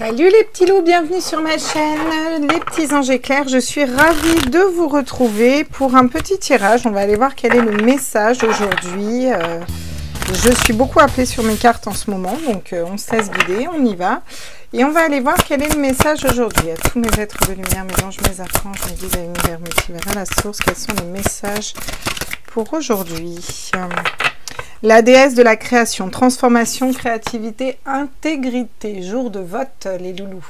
Salut les petits loups, bienvenue sur ma chaîne, les petits anges éclairs. Je suis ravie de vous retrouver pour un petit tirage. On va aller voir quel est le message aujourd'hui. Je suis beaucoup appelée sur mes cartes en ce moment, donc on se laisse guider, on y va. Et on va aller voir quel est le message aujourd'hui. À tous mes êtres de lumière, mes anges, mes archanges, mes guides à l'univers multivers, à la source, quels sont les messages pour aujourd'hui? La déesse de la création, transformation, créativité, intégrité. Jour de vote, les loulous.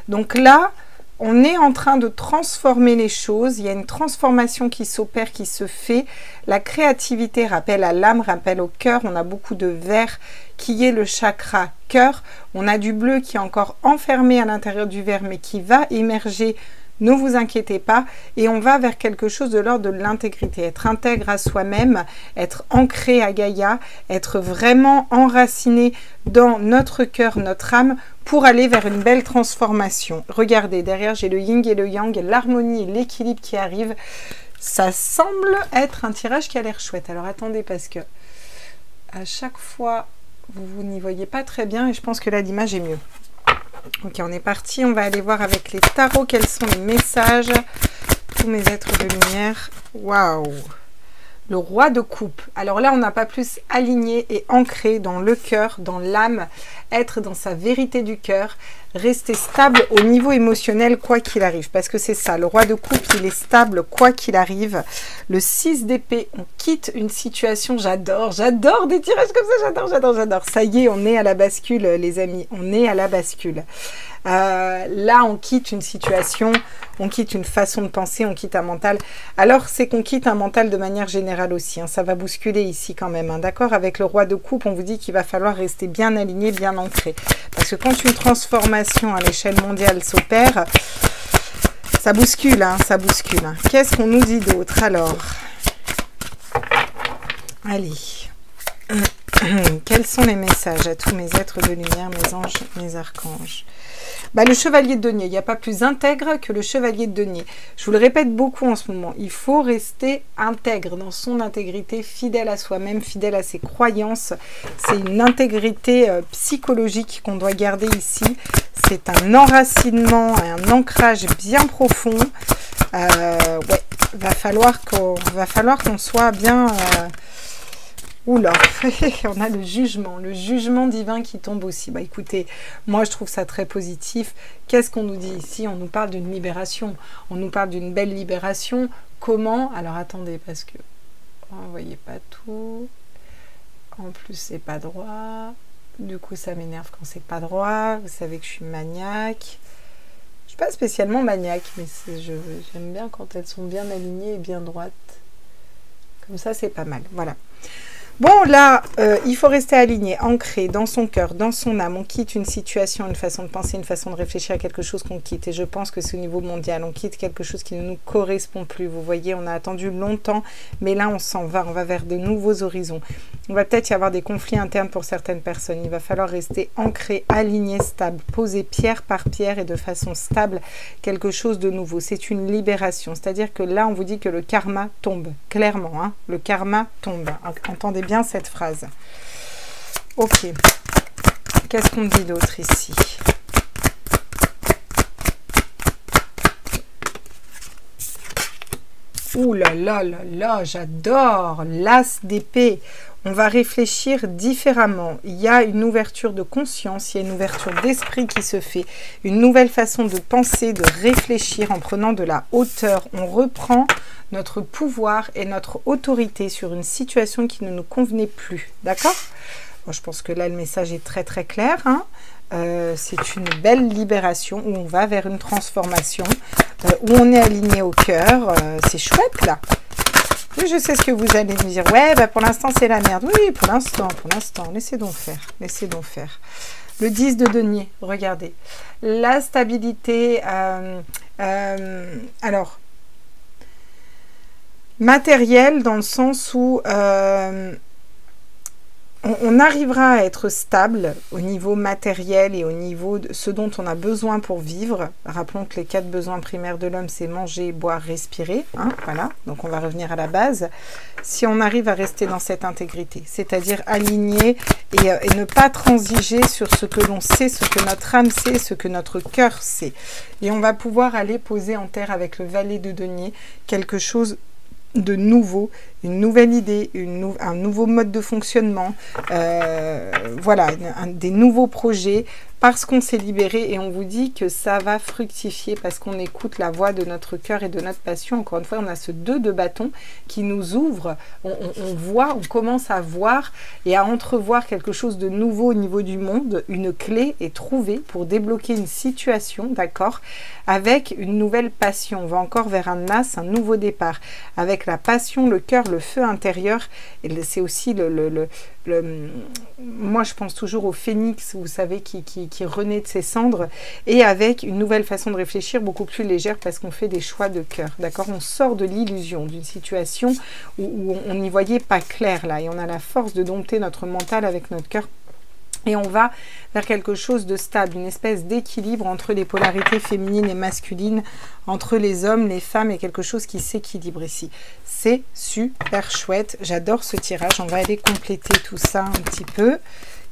Donc là, on est en train de transformer les choses. Il y a une transformation qui s'opère, qui se fait. La créativité rappelle à l'âme, rappelle au cœur. On a beaucoup de vert qui est le chakra cœur. On a du bleu qui est encore enfermé à l'intérieur du vert, mais qui va émerger. Ne vous inquiétez pas, et on va vers quelque chose de l'ordre de l'intégrité, être intègre à soi-même, être ancré à Gaïa, être vraiment enraciné dans notre cœur, notre âme, pour aller vers une belle transformation. Regardez, derrière j'ai le yin et le yang, l'harmonie et l'équilibre qui arrivent. Ça semble être un tirage qui a l'air chouette. Alors attendez, parce que à chaque fois, vous n'y voyez pas très bien, et je pense que là l'image est mieux. Ok, on est parti, on va aller voir avec les tarots quels sont les messages. Tous mes êtres de lumière. Waouh! Le roi de coupe. Alors là, on n'a pas plus aligné et ancré dans le cœur, dans l'âme, être dans sa vérité du cœur, rester stable au niveau émotionnel quoi qu'il arrive. Parce que c'est ça, le roi de coupe, il est stable quoi qu'il arrive. Le 6 d'épée, on quitte une situation, j'adore des tirages comme ça, j'adore. Ça y est, on est à la bascule, les amis, on est à la bascule. Là, on quitte une situation, on quitte une façon de penser, on quitte un mental. Alors, c'est qu'on quitte un mental de manière générale aussi. Hein. Ça va bousculer ici quand même. Hein. D'accord? Avec le roi de coupe, on vous dit qu'il va falloir rester bien aligné, bien ancré. Parce que quand une transformation à l'échelle mondiale s'opère, ça bouscule, hein, ça bouscule. Hein. Qu'est-ce qu'on nous dit d'autre alors? Allez. Quels sont les messages à tous mes êtres de lumière, mes anges, mes archanges? Bah, le chevalier de denier, il n'y a pas plus intègre que le chevalier de denier. Je vous le répète beaucoup en ce moment, il faut rester intègre dans son intégrité, fidèle à soi-même, fidèle à ses croyances. C'est une intégrité psychologique qu'on doit garder ici. C'est un enracinement, un ancrage bien profond. Ouais, va falloir qu'on soit bien... Oula, on a le jugement divin qui tombe aussi. Bah écoutez, moi je trouve ça très positif. Qu'est-ce qu'on nous dit ici? On nous parle d'une libération, on nous parle d'une belle libération. Comment? Alors attendez, parce que vous voyez pas tout. En plus c'est pas droit. Du coup ça m'énerve quand c'est pas droit. Vous savez que je suis maniaque. Je suis pas spécialement maniaque, mais j'aime bien quand elles sont bien alignées et bien droites. Comme ça c'est pas mal. Voilà. Bon, là, il faut rester aligné, ancré dans son cœur, dans son âme. On quitte une situation, une façon de penser, une façon de réfléchir à quelque chose qu'on quitte. Et je pense que c'est au niveau mondial. On quitte quelque chose qui ne nous correspond plus. Vous voyez, on a attendu longtemps, mais là, on s'en va. On va vers de nouveaux horizons. On va peut-être y avoir des conflits internes pour certaines personnes. Il va falloir rester ancré, aligné, stable, poser pierre par pierre et de façon stable quelque chose de nouveau. C'est une libération. C'est-à-dire que là, on vous dit que le karma tombe. Clairement, hein, le karma tombe. Entendez bien cette phrase. Ok. Qu'est-ce qu'on dit d'autre ici? Ouh là là là là, j'adore l'as d'épée. On va réfléchir différemment. Il y a une ouverture de conscience, il y a une ouverture d'esprit qui se fait, une nouvelle façon de penser, de réfléchir en prenant de la hauteur. On reprend notre pouvoir et notre autorité sur une situation qui ne nous convenait plus. D'accord? Bon, je pense que là, le message est très très clair. Hein. C'est une belle libération où on va vers une transformation, où on est aligné au cœur. C'est chouette là. Oui, je sais ce que vous allez me dire. Ouais, bah pour l'instant, c'est la merde. Oui, pour l'instant. Laissez donc faire. Le 10 de denier, regardez. La stabilité, alors, matérielle dans le sens où on arrivera à être stable au niveau matériel et au niveau de ce dont on a besoin pour vivre. Rappelons que les 4 besoins primaires de l'homme, c'est manger, boire, respirer. Hein, voilà, donc on va revenir à la base. Si on arrive à rester dans cette intégrité, c'est-à-dire aligné et ne pas transiger sur ce que l'on sait, ce que notre âme sait, ce que notre cœur sait. Et on va pouvoir aller poser en terre avec le valet de denier quelque chose de nouveau, une nouvelle idée, un nouveau mode de fonctionnement, voilà, des nouveaux projets, parce qu'on s'est libéré et on vous dit que ça va fructifier parce qu'on écoute la voix de notre cœur et de notre passion. Encore une fois, on a ce 2 de bâton qui nous ouvre, on voit, on commence à voir et à entrevoir quelque chose de nouveau au niveau du monde. Une clé est trouvée pour débloquer une situation, d'accord, avec une nouvelle passion. On va encore vers un as, un nouveau départ, avec la passion, le cœur, le feu intérieur. Et c'est aussi moi je pense toujours au phénix, vous savez, qui renaît de ses cendres, et avec une nouvelle façon de réfléchir beaucoup plus légère parce qu'on fait des choix de cœur, d'accord. On sort de l'illusion d'une situation où on n'y voyait pas clair là, et on a la force de dompter notre mental avec notre cœur. Et on va vers quelque chose de stable, une espèce d'équilibre entre les polarités féminines et masculines, entre les hommes, les femmes, et quelque chose qui s'équilibre ici. C'est super chouette, j'adore ce tirage. On va aller compléter tout ça un petit peu.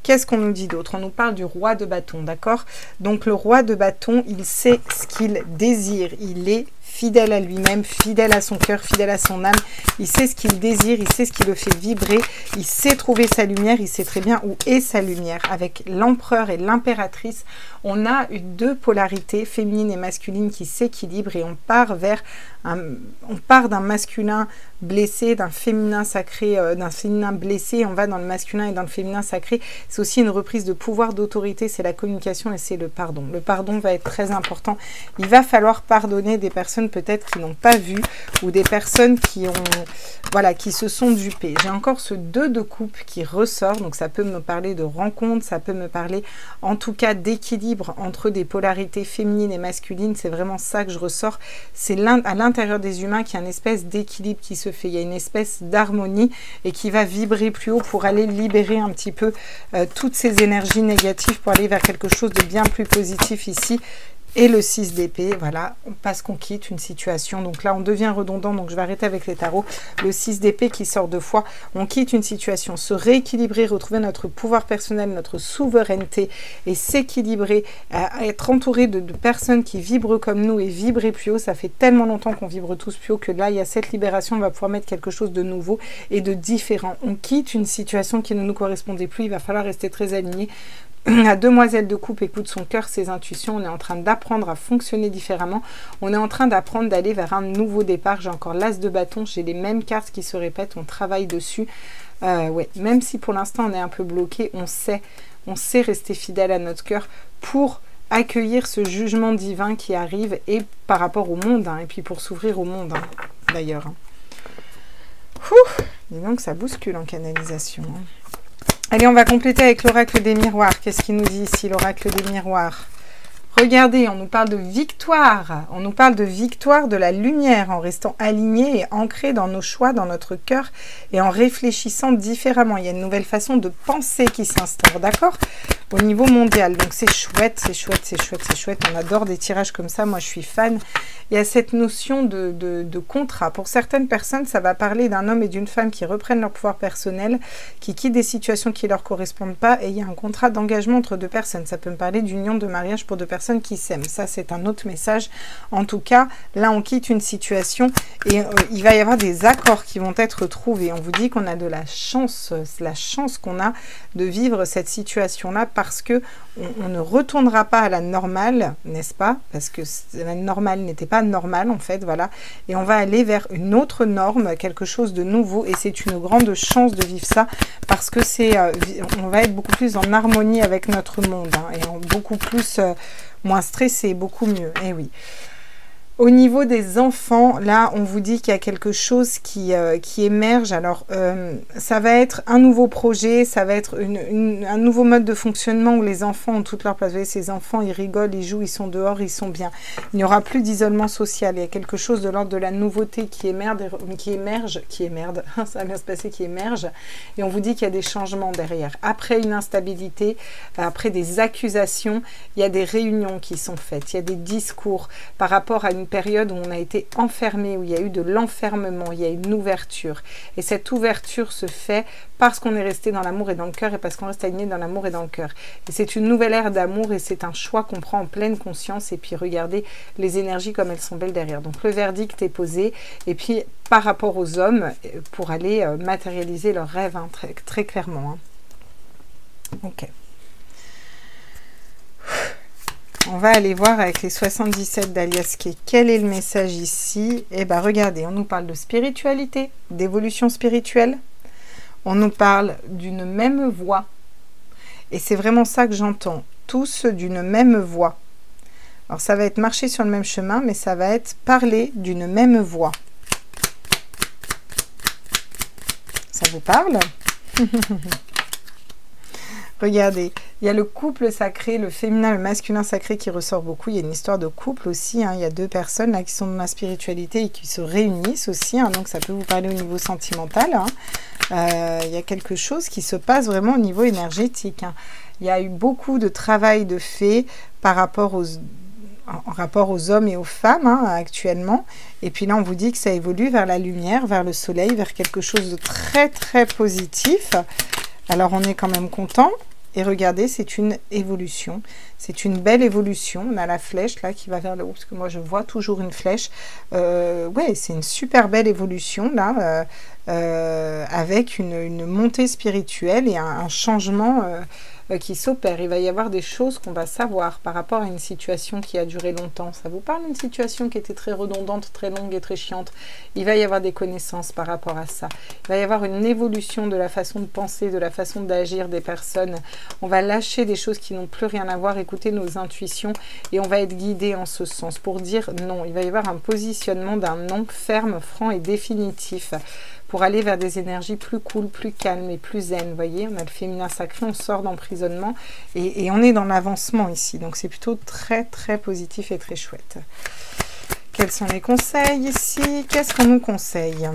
Qu'est-ce qu'on nous dit d'autre? On nous parle du roi de bâton, d'accord? Donc le roi de bâton, il sait ce qu'il désire, il est fidèle à lui-même, fidèle à son cœur, fidèle à son âme. Il sait ce qu'il désire, il sait ce qui le fait vibrer, il sait trouver sa lumière, il sait très bien où est sa lumière. Avec l'empereur et l'impératrice, on a 2 polarités féminines et masculines qui s'équilibrent et on part vers d'un masculin blessé, d'un féminin sacré, d'un féminin blessé, on va dans le masculin et dans le féminin sacré. C'est aussi une reprise de pouvoir, d'autorité, c'est la communication et c'est le pardon. Le pardon va être très important. Il va falloir pardonner des personnes peut-être qui n'ont pas vu ou des personnes qui ont, voilà, qui se sont dupées. J'ai encore ce 2 de coupe qui ressort, donc ça peut me parler de rencontre, ça peut me parler en tout cas d'équilibre entre des polarités féminines et masculines. C'est vraiment ça que je ressors. C'est à l'intérieur des humains qu'il y a une espèce d'équilibre qui se fait. Il y a une espèce d'harmonie et qui va vibrer plus haut pour aller libérer un petit peu toutes ces énergies négatives pour aller vers quelque chose de bien plus positif ici. Et le 6 d'épée, voilà, parce qu'on quitte une situation. Donc là, on devient redondant, donc je vais arrêter avec les tarots. Le 6 d'épée qui sort 2 fois. On quitte une situation, se rééquilibrer, retrouver notre pouvoir personnel, notre souveraineté et s'équilibrer, être entouré de personnes qui vibrent comme nous et vibrer plus haut. Ça fait tellement longtemps qu'on vibre tous plus haut que là, il y a cette libération. On va pouvoir mettre quelque chose de nouveau et de différent. On quitte une situation qui ne nous correspondait plus. Il va falloir rester très aligné. La demoiselle de coupe écoute son cœur, ses intuitions. On est en train d'apprendre à fonctionner différemment. On est en train d'apprendre d'aller vers un nouveau départ. J'ai encore l'as de bâton. J'ai les mêmes cartes qui se répètent. On travaille dessus. Ouais, même si pour l'instant on est un peu bloqué, on sait rester fidèle à notre cœur pour accueillir ce jugement divin qui arrive et par rapport au monde, hein, et puis pour s'ouvrir au monde, hein, d'ailleurs. Dis donc, ça bouscule en canalisation. Hein. Allez, on va compléter avec l'oracle des miroirs. Qu'est-ce qu'il nous dit ici, l'oracle des miroirs? Regardez, on nous parle de victoire. On nous parle de victoire de la lumière en restant alignés et ancrés dans nos choix, dans notre cœur et en réfléchissant différemment. Il y a une nouvelle façon de penser qui s'instaure, d'accord? Au niveau mondial. Donc c'est chouette, c'est chouette, c'est chouette, c'est chouette. On adore des tirages comme ça. Moi, je suis fan. Il y a cette notion de contrat. Pour certaines personnes, ça va parler d'un homme et d'une femme qui reprennent leur pouvoir personnel, qui quittent des situations qui ne leur correspondent pas et il y a un contrat d'engagement entre 2 personnes. Ça peut me parler d'union de mariage pour 2 personnes qui s'aiment. Ça, c'est un autre message. En tout cas, là, on quitte une situation et il va y avoir des accords qui vont être trouvés. On vous dit qu'on a de la chance qu'on a de vivre cette situation-là parce que on ne retournera pas à la normale, n'est-ce pas? Parce que la normale n'était pas normale, en fait, voilà. Et on va aller vers une autre norme, quelque chose de nouveau. Et c'est une grande chance de vivre ça parce que on va être beaucoup plus en harmonie avec notre monde, hein, et beaucoup plus... moins stressé, beaucoup mieux. Eh oui. Au niveau des enfants, là, on vous dit qu'il y a quelque chose qui émerge. Alors, ça va être un nouveau projet, ça va être un nouveau mode de fonctionnement où les enfants ont toute leur place. Vous voyez, ces enfants, ils rigolent, ils jouent, ils sont dehors, ils sont bien. Il n'y aura plus d'isolement social. Il y a quelque chose de l'ordre de la nouveauté qui émerge, ça va bien se passer, qui émerge. Et on vous dit qu'il y a des changements derrière. Après une instabilité, après des accusations, il y a des réunions qui sont faites. Il y a des discours par rapport à une période où on a été enfermé, où il y a eu de l'enfermement, il y a une ouverture. Et cette ouverture se fait parce qu'on est resté dans l'amour et dans le cœur et parce qu'on reste aligné dans l'amour et dans le cœur. Et c'est une nouvelle ère d'amour et c'est un choix qu'on prend en pleine conscience. Et puis regardez les énergies comme elles sont belles derrière. Donc le verdict est posé. Et puis par rapport aux hommes, pour aller matérialiser leurs rêves, hein, très, très clairement. Hein. Ok. On va aller voir avec les 77 d'Aliaské. Quel est le message ici? Eh bien, regardez, on nous parle de spiritualité, d'évolution spirituelle. On nous parle d'une même voix. Et c'est vraiment ça que j'entends. Tous d'une même voix. Alors, ça va être marcher sur le même chemin, mais ça va être parler d'une même voix. Ça vous parle? Regardez, il y a le couple sacré, le féminin, le masculin sacré qui ressort beaucoup. Il y a une histoire de couple aussi. Hein. Il y a deux personnes là qui sont dans la spiritualité et qui se réunissent aussi. Hein. Donc ça peut vous parler au niveau sentimental. Hein. Il y a quelque chose qui se passe vraiment au niveau énergétique. Hein. Il y a eu beaucoup de travail de fait par rapport en rapport aux hommes et aux femmes hein, actuellement. Et puis là, on vous dit que ça évolue vers la lumière, vers le soleil, vers quelque chose de très, très positif. Alors, on est quand même content. Et regardez, c'est une évolution. C'est une belle évolution. On a la flèche là qui va vers le haut, parce que moi je vois toujours une flèche. Ouais, c'est une super belle évolution là, avec une montée spirituelle et un changement qui s'opère. Il va y avoir des choses qu'on va savoir par rapport à une situation qui a duré longtemps. Ça vous parle d'une situation qui était très redondante, très longue et très chiante. Il va y avoir des connaissances par rapport à ça. Il va y avoir une évolution de la façon de penser, de la façon d'agir des personnes. On va lâcher des choses qui n'ont plus rien à voir, écouter nos intuitions et on va être guidé en ce sens pour dire non. Il va y avoir un positionnement d'un non ferme, franc et définitif pour aller vers des énergies plus cool, plus calmes et plus zen. Vous voyez, on a le féminin sacré, on sort d'emprisonnement et on est dans l'avancement ici. Donc c'est plutôt très très positif et très chouette. Quels sont les conseils ici? Qu'est-ce qu'on nous conseille?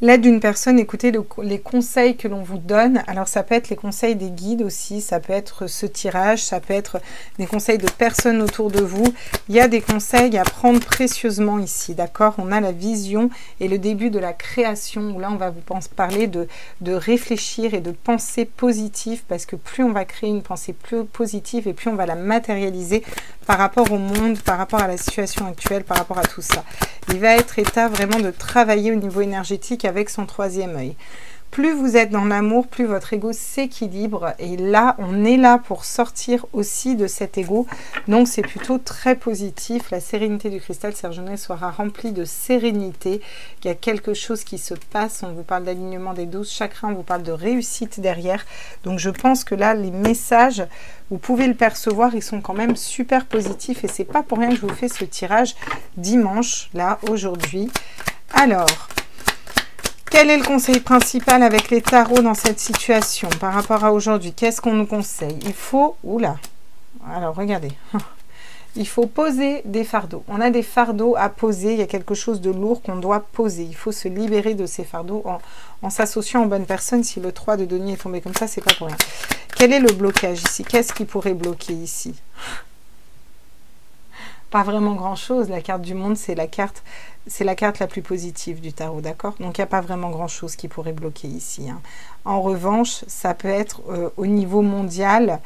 L'aide d'une personne, écoutez les conseils que l'on vous donne. Alors ça peut être les conseils des guides aussi, ça peut être ce tirage, ça peut être des conseils de personnes autour de vous. Il y a des conseils à prendre précieusement ici, d'accord? On a la vision et le début de la création, où là on va vous parler de réfléchir et de penser positif, parce que plus on va créer une pensée plus positive et plus on va la matérialiser par rapport au monde, par rapport à la situation actuelle, par rapport à tout ça. Il va être état vraiment de travailler au niveau énergétique avec son troisième œil. Plus vous êtes dans l'amour, plus votre ego s'équilibre. Et là, on est là pour sortir aussi de cet ego. Donc, c'est plutôt très positif. La sérénité du cristal Serre Jeunesse sera remplie de sérénité. Il y a quelque chose qui se passe. On vous parle d'alignement des 12 chakras. On vous parle de réussite derrière. Donc, je pense que là, les messages, vous pouvez le percevoir, ils sont quand même super positifs. Et c'est pas pour rien que je vous fais ce tirage dimanche, là, aujourd'hui. Alors... quel est le conseil principal avec les tarots dans cette situation par rapport à aujourd'hui? Qu'est-ce qu'on nous conseille? Il faut... oula. Alors, regardez. Il faut poser des fardeaux. On a des fardeaux à poser. Il y a quelque chose de lourd qu'on doit poser. Il faut se libérer de ces fardeaux en s'associant aux bonnes personnes. Si le 3 de denier est tombé comme ça, c'est pas pour rien. Quel est le blocage ici? Qu'est-ce qui pourrait bloquer ici? Pas vraiment grand-chose. La carte du monde, c'est la carte la plus positive du tarot, d'accord? Donc, il n'y a pas vraiment grand-chose qui pourrait bloquer ici. Hein. En revanche, ça peut être au niveau mondial,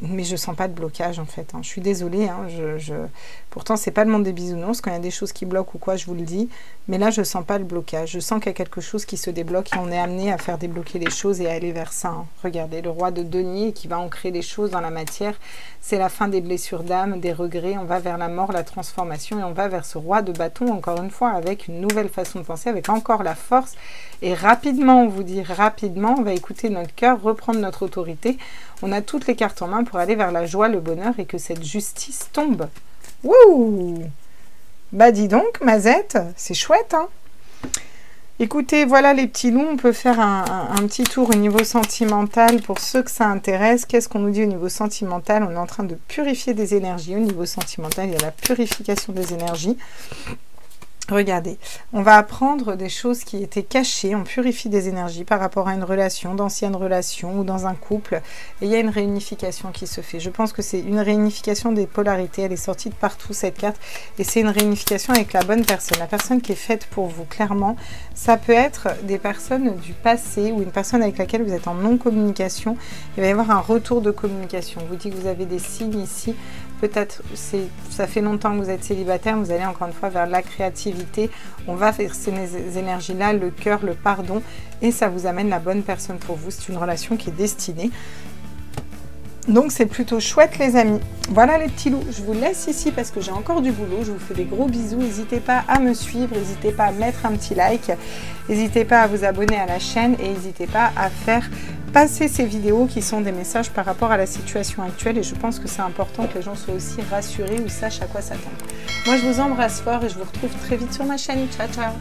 mais je ne sens pas de blocage, en fait. Hein. Je suis désolée. Hein, pourtant, ce n'est pas le monde des bisounours. Quand il y a des choses qui bloquent ou quoi, je vous le dis. Mais là, je ne sens pas le blocage. Je sens qu'il y a quelque chose qui se débloque et on est amené à faire débloquer les choses et à aller vers ça. Hein. Regardez, le roi de denier qui va ancrer les choses dans la matière. C'est la fin des blessures d'âme, des regrets. On va vers la mort, la transformation et on va vers ce roi de bâton, encore une fois, avec une nouvelle façon de penser, avec encore la force. Et rapidement, on vous dit rapidement, on va écouter notre cœur, reprendre notre autorité. On a toutes les cartes en main pour aller vers la joie, le bonheur et que cette justice tombe. Wouh! Bah dis donc, Mazette, c'est chouette, hein? Écoutez, voilà les petits loups, on peut faire un petit tour au niveau sentimental pour ceux que ça intéresse. Qu'est-ce qu'on nous dit au niveau sentimental? On est en train de purifier des énergies. Au niveau sentimental, il y a la purification des énergies. Regardez, on va apprendre des choses qui étaient cachées, on purifie des énergies par rapport à une relation, d'anciennes relations ou dans un couple. Et il y a une réunification qui se fait. Je pense que c'est une réunification des polarités, elle est sortie de partout cette carte. Et c'est une réunification avec la bonne personne, la personne qui est faite pour vous, clairement. Ça peut être des personnes du passé ou une personne avec laquelle vous êtes en non-communication. Il va y avoir un retour de communication. Je vous dis que vous avez des signes ici. Peut-être, ça fait longtemps que vous êtes célibataire, vous allez encore une fois vers la créativité. On va faire ces énergies-là, le cœur, le pardon, et ça vous amène la bonne personne pour vous. C'est une relation qui est destinée. Donc c'est plutôt chouette les amis. Voilà les petits loups, je vous laisse ici parce que j'ai encore du boulot. Je vous fais des gros bisous. N'hésitez pas à me suivre, n'hésitez pas à mettre un petit like, n'hésitez pas à vous abonner à la chaîne et n'hésitez pas à faire passer ces vidéos qui sont des messages par rapport à la situation actuelle. Et je pense que c'est important que les gens soient aussi rassurés ou sachent à quoi s'attendre. Moi je vous embrasse fort et je vous retrouve très vite sur ma chaîne. Ciao ciao.